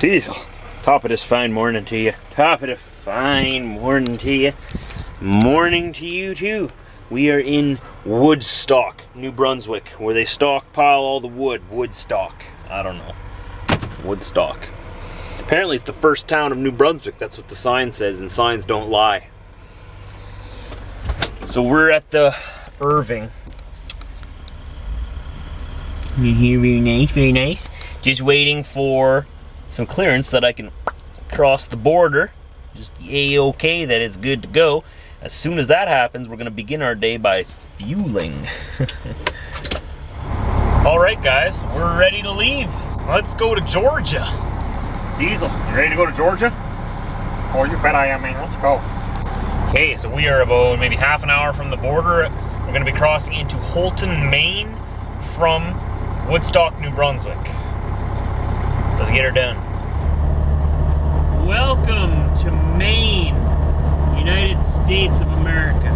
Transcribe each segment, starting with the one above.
Diesel, top of this fine morning to you. Top of the fine morning to you. Morning to you too. We are in Woodstock, New Brunswick, where they stockpile all the wood. Woodstock. I don't know. Woodstock. Apparently it's the first town of New Brunswick. That's what the sign says, and signs don't lie. So we're at the Irving. Very nice, very nice. Just waiting for some clearance so that I can cross the border. Just A-OK that it's good to go. As soon as that happens, we're gonna begin our day by fueling. All right, guys, we're ready to leave. Let's go to Georgia. Diesel, you ready to go to Georgia? Oh, you bet I am, man. Let's go. Okay, so we are about maybe half an hour from the border. We're gonna be crossing into Holton, Maine from Woodstock, New Brunswick. Let's get her done. Welcome to Maine, United States of America.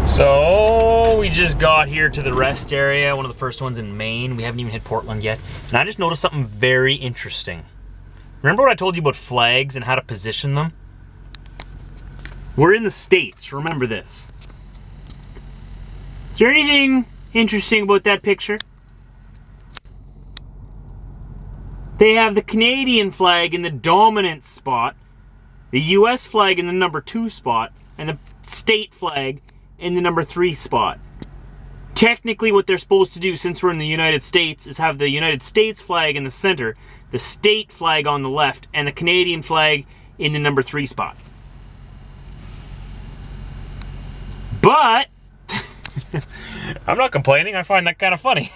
So we just got here to the rest area, one of the first ones in Maine. We haven't even hit Portland yet. And I just noticed something very interesting. Remember what I told you about flags and how to position them? We're in the States, remember this. Is there anything interesting about that picture? They have the Canadian flag in the dominant spot, the US flag in the number 2 spot, and the state flag in the number 3 spot. Technically what they're supposed to do, since we're in the United States, is have the United States flag in the center, the state flag on the left, and the Canadian flag in the number 3 spot. But I'm not complaining, I find that kind of funny.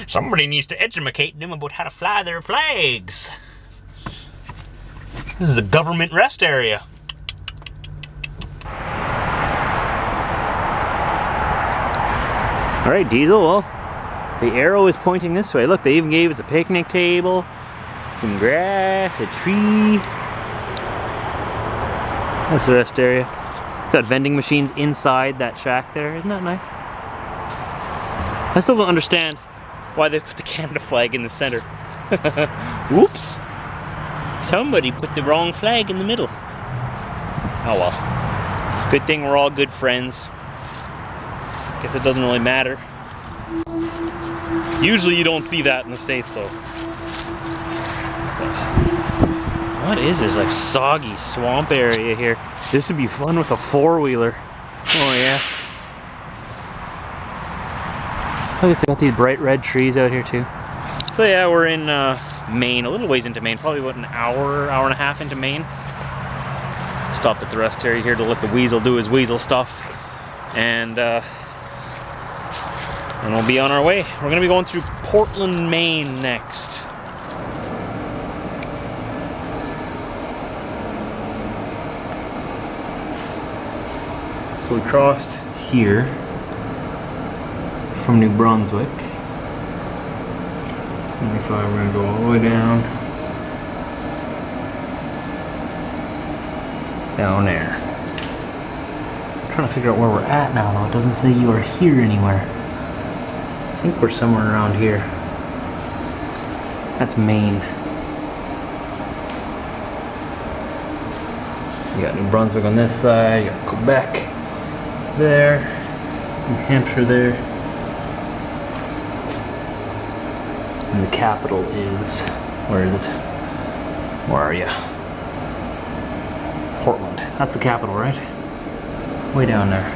Somebody needs to educate them about how to fly their flags. This is a government rest area. All right, Diesel, well, the arrow is pointing this way. Look, they even gave us a picnic table, some grass, a tree. That's the rest area. Got vending machines inside that shack there. Isn't that nice? I still don't understand why they put the Canada flag in the center. Oops. Somebody put the wrong flag in the middle. Oh well. Good thing we're all good friends. Guess it doesn't really matter. Usually you don't see that in the States though. What is this, like soggy swamp area here? This would be fun with a four-wheeler. Oh yeah. I guess they got these bright red trees out here too. So yeah, we're in Maine, a little ways into Maine, probably about an hour, hour and a half into Maine. Stopped at the rest area here to let the weasel do his weasel stuff. And we'll be on our way. We're gonna be going through Portland, Maine next. So we crossed here from New Brunswick. 25, we're gonna go all the way down. Down there. I'm trying to figure out where we're at now though. It doesn't say you are here anywhere. I think we're somewhere around here. That's Maine. You got New Brunswick on this side, you got Quebec there, New Hampshire there. And the capital is, where is it? Where are you? Portland. That's the capital, right? Way down there.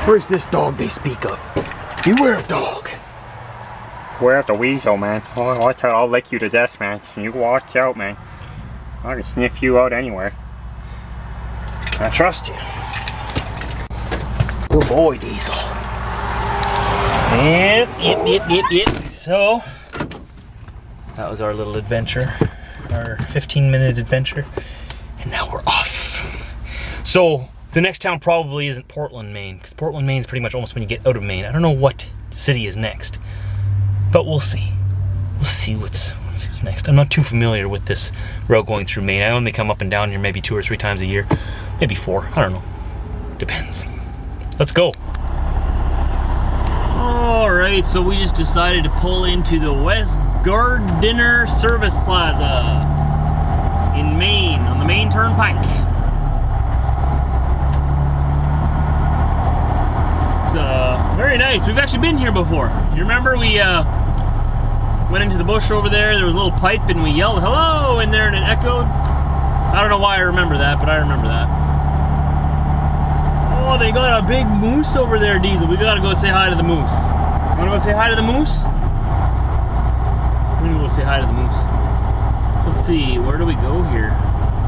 Where's this dog they speak of? Beware of dog. Beware of the weasel, man. Oh, watch out, I'll lick you to death, man. You watch out, man. I can sniff you out anywhere. I trust you. Good boy, Diesel. Yep. So, that was our little adventure. Our 15-minute adventure. And now we're off. So, the next town probably isn't Portland, Maine. Because Portland, Maine is pretty much almost when you get out of Maine. I don't know what city is next. But we'll see. We'll see what's next. I'm not too familiar with this road going through Maine. I only come up and down here maybe 2 or 3 times a year. Maybe 4. I don't know. Depends. Let's go. Alright, so we just decided to pull into the West Gardiner Service Plaza in Maine, on the Maine Turnpike. It's very nice. We've actually been here before. You remember we went into the bush over there, there was a little pipe and we yelled hello in there and it echoed? I don't know why I remember that, but I remember that. Oh, they got a big moose over there, Diesel. We gotta go say hi to the moose. You wanna go say hi to the moose? We're gonna go say hi to the moose. So let's see, where do we go here?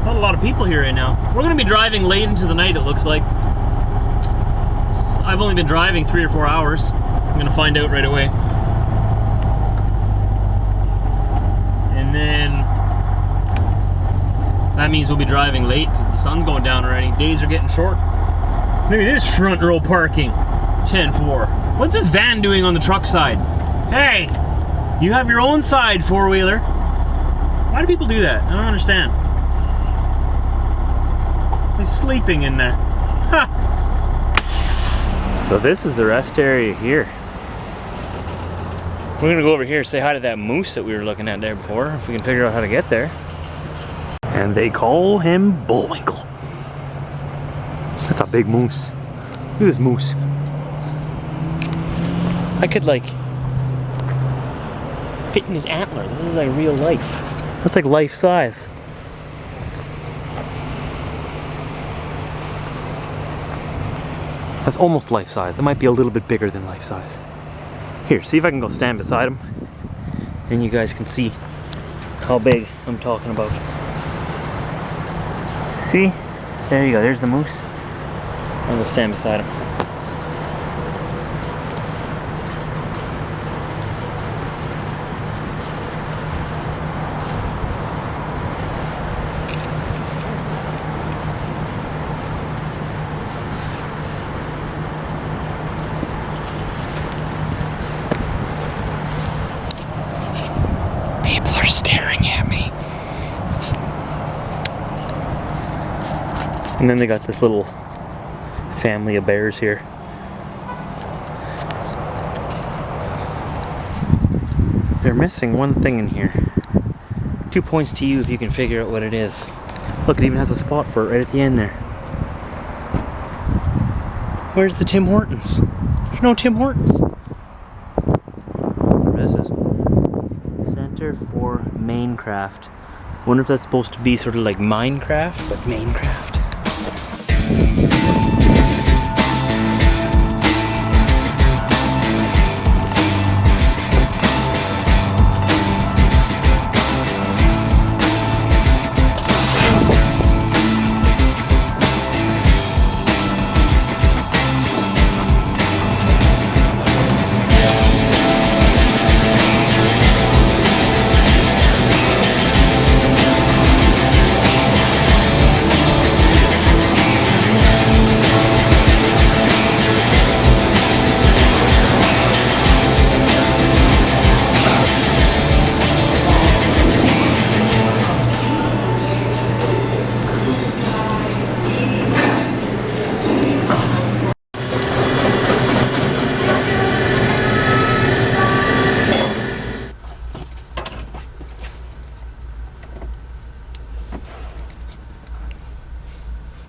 Not a lot of people here right now. We're gonna be driving late into the night, it looks like. I've only been driving 3 or 4 hours. I'm gonna find out right away. And then that means we'll be driving late because the sun's going down already. Days are getting short. Look at this front row parking. 10-4. What's this van doing on the truck side? Hey, you have your own side four-wheeler. Why do people do that? I don't understand. He's sleeping in there. Ha! So this is the rest area here. We're gonna go over here and say hi to that moose that we were looking at there before, if we can figure out how to get there. And they call him Bullwinkle. That's a big moose. Look at this moose. I could like fit in his antler. This is like real life. That's like life size. That's almost life size. That might be a little bit bigger than life size. Here, see if I can go stand beside him and you guys can see how big I'm talking about. See? There you go, there's the moose. I'm gonna stand beside him. And then they got this little family of bears here. They're missing one thing in here. 2 points to you if you can figure out what it is. Look, it even has a spot for it right at the end there. Where's the Tim Hortons? There's no Tim Hortons. What is this? Center for Minecraft. Wonder if that's supposed to be sort of like Minecraft, but Minecraft.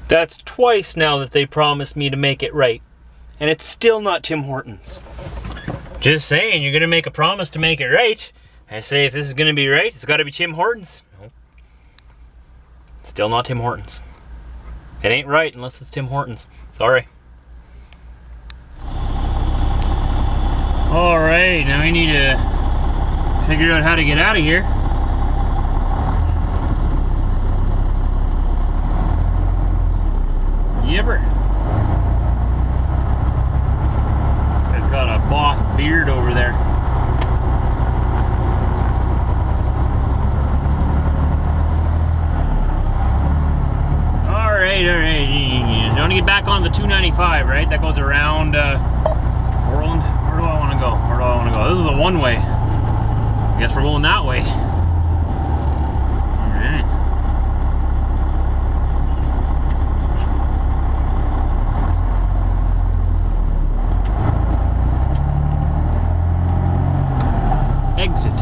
That's twice now that they promised me to make it right. And it's still not Tim Hortons. Just saying, you're gonna make a promise to make it right. I say if this is gonna be right, it's gotta be Tim Hortons. No. Still not Tim Hortons. It ain't right unless it's Tim Hortons. Sorry. Alright, now we need to figure out how to get out of here. Yipper. He's got a boss beard over there. Alright. I want to get back on the 295, right? That goes around Orland. Where do I want to go? This is a one-way. I guess we're going that way. Alright. Exit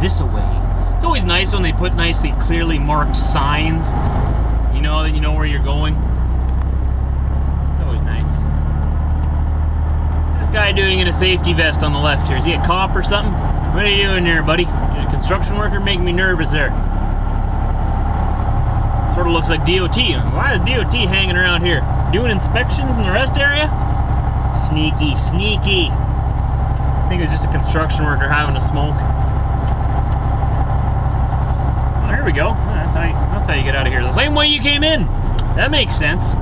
this away. It's always nice when they put nicely, clearly marked signs. You know, that you know where you're going. It's always nice. What's this guy doing in a safety vest on the left here? Is he a cop or something? What are you doing there, buddy? You're a construction worker making me nervous there. Sort of looks like DOT. Why is DOT hanging around here? Doing inspections in the rest area? Sneaky, sneaky. I think it was just a construction worker having a smoke. Oh, here we go. That's how you get out of here. The same way you came in. That makes sense.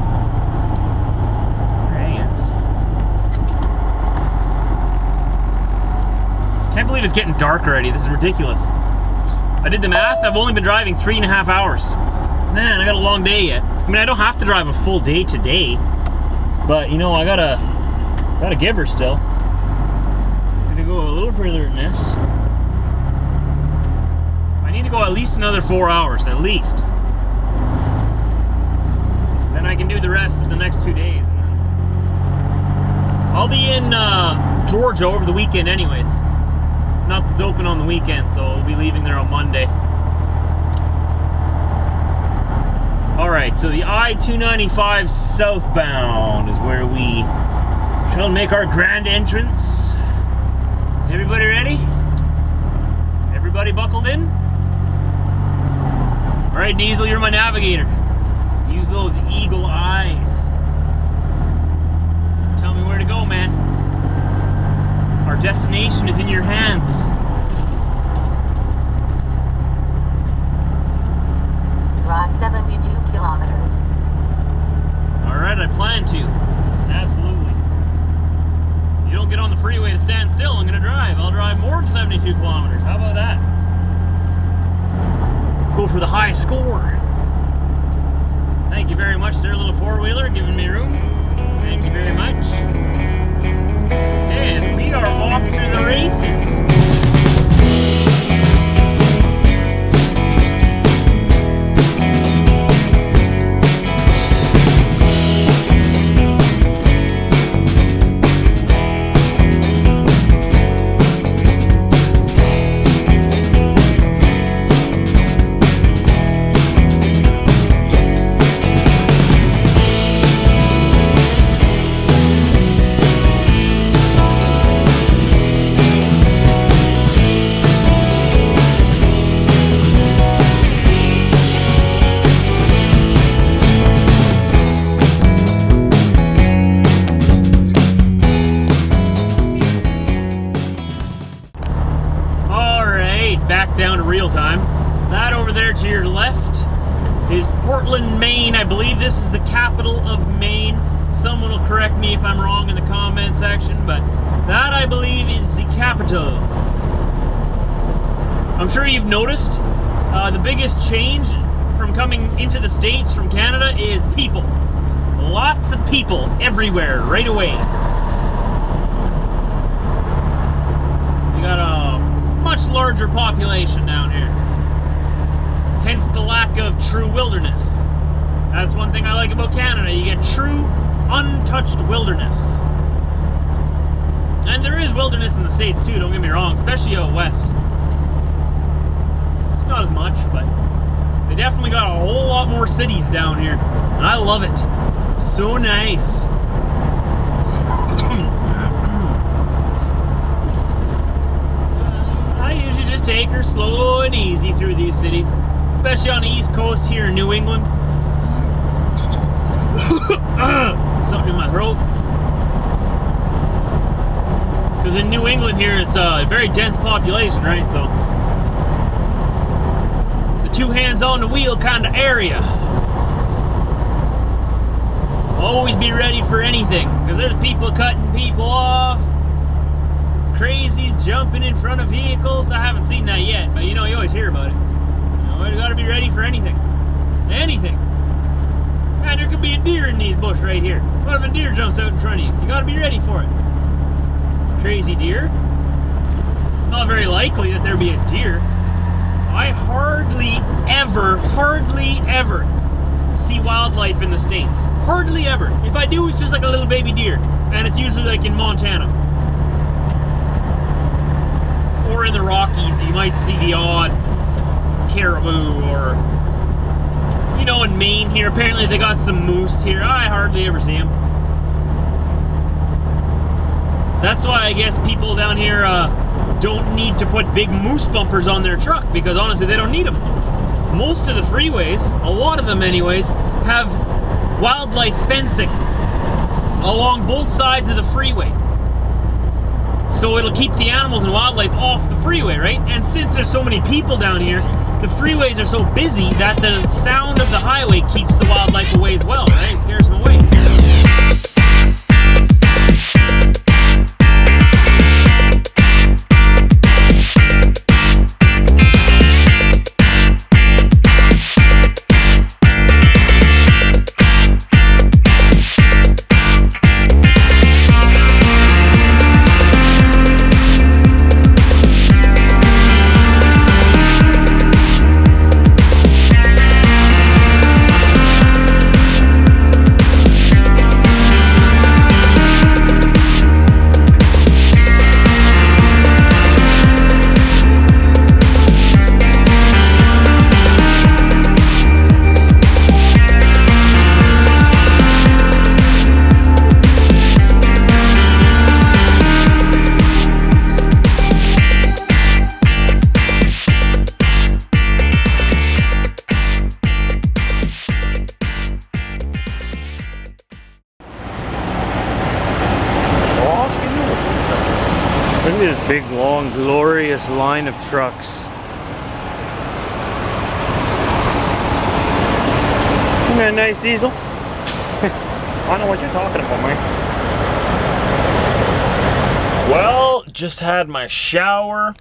Can't believe it's getting dark already. This is ridiculous. I did the math. I've only been driving 3.5 hours. Man, I got a long day yet. I mean, I don't have to drive a full day today, but you know, I gotta give her still. I'm gonna go a little further than this. I need to go at least another 4 hours, at least. Then I can do the rest of the next 2 days. And then I'll be in Georgia over the weekend anyways. Nothing's open on the weekend, so we'll be leaving there on Monday. Alright, so the I-295 southbound is where we shall make our grand entrance. Is everybody ready? Everybody buckled in? Alright, Diesel, you're my navigator. Use those eagle eyes. Tell me where to go, man. Our destination is in your hands. Drive 72 kilometers. Alright, I plan to. Absolutely. You don't get on the freeway to stand still, I'm gonna drive. I'll drive more than 72 kilometers. How about that? Go for the high score. Thank you very much, sir, little four-wheeler, giving me room. Thank you very much. And we are off to the races. Down to real time. That over there to your left is Portland, Maine. I believe this is the capital of Maine. Someone will correct me if I'm wrong in the comment section, but that I believe is the capital. I'm sure you've noticed the biggest change from coming into the States from Canada is people. Lots of people everywhere right away. You got a much larger population down here. Hence the lack of true wilderness. That's one thing I like about Canada. You get true, untouched wilderness. And there is wilderness in the States too, don't get me wrong, especially out west. It's not as much, but they definitely got a whole lot more cities down here. And I love it. It's so nice. Take her slow and easy through these cities, especially on the East Coast here in New England. Something in my throat. Because in New England here, it's a very dense population, right? So it's a two hands on the wheel kind of area. Always be ready for anything, because there's people cutting people off, crazies jumping in front of vehicles. I haven't seen that yet, but you know, you always hear about it. You know, you gotta be ready for anything. Anything. Man, there could be a deer in these bush right here. What if a deer jumps out in front of you? You gotta be ready for it. Crazy deer. Not very likely that there'd be a deer. I hardly ever see wildlife in the States. Hardly ever. If I do, it's just like a little baby deer. And it's usually like in Montana. Or in the Rockies, you might see the odd caribou, or, you know, in Maine here, apparently they got some moose here. I hardly ever see them. That's why I guess people down here don't need to put big moose bumpers on their truck, because honestly they don't need them. Most of the freeways, a lot of them anyways, have wildlife fencing along both sides of the freeway. So it'll keep the animals and wildlife off the freeway, right? And since there's so many people down here, the freeways are so busy that the sound of the highway keeps the wildlife away as well, right? It scares them away. Look at this big, long, glorious line of trucks. Isn't that a nice diesel? I know what you're talking about, man. Well, just had my shower.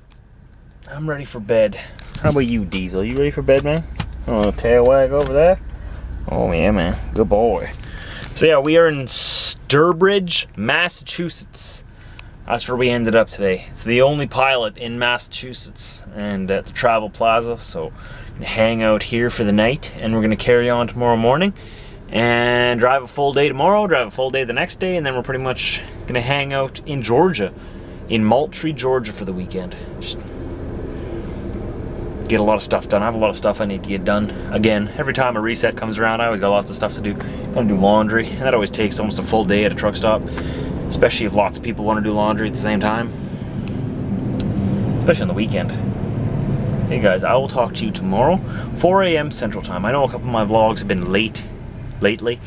I'm ready for bed. How about you, Diesel? You ready for bed, man? Oh, tail wag over there. Oh yeah, man. Good boy. So yeah, we are in Sturbridge, Massachusetts. That's where we ended up today. It's the only pilot in Massachusetts and at the Travel Plaza. So I'm gonna hang out here for the night, and we're gonna carry on tomorrow morning and drive a full day tomorrow, drive a full day the next day, and then we're pretty much gonna hang out in Georgia, in Moultrie, Georgia for the weekend. Just get a lot of stuff done. I have a lot of stuff I need to get done. Again, every time a reset comes around, I always got lots of stuff to do. Gotta do laundry, and that always takes almost a full day at a truck stop. Especially if lots of people want to do laundry at the same time. Especially on the weekend. Hey guys, I will talk to you tomorrow, 4 a.m. Central Time. I know a couple of my vlogs have been late lately.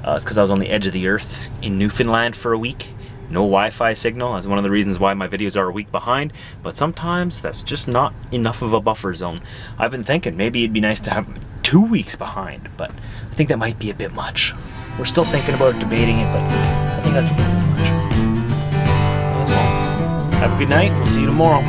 It's because I was on the edge of the earth in Newfoundland for a week. No Wi-Fi signal. That's one of the reasons why my videos are a week behind. But sometimes that's just not enough of a buffer zone. I've been thinking maybe it'd be nice to have 2 weeks behind, but I think that might be a bit much. We're still thinking about debating it, but I think that's a bit much. That's all. Have a good night. We'll see you tomorrow.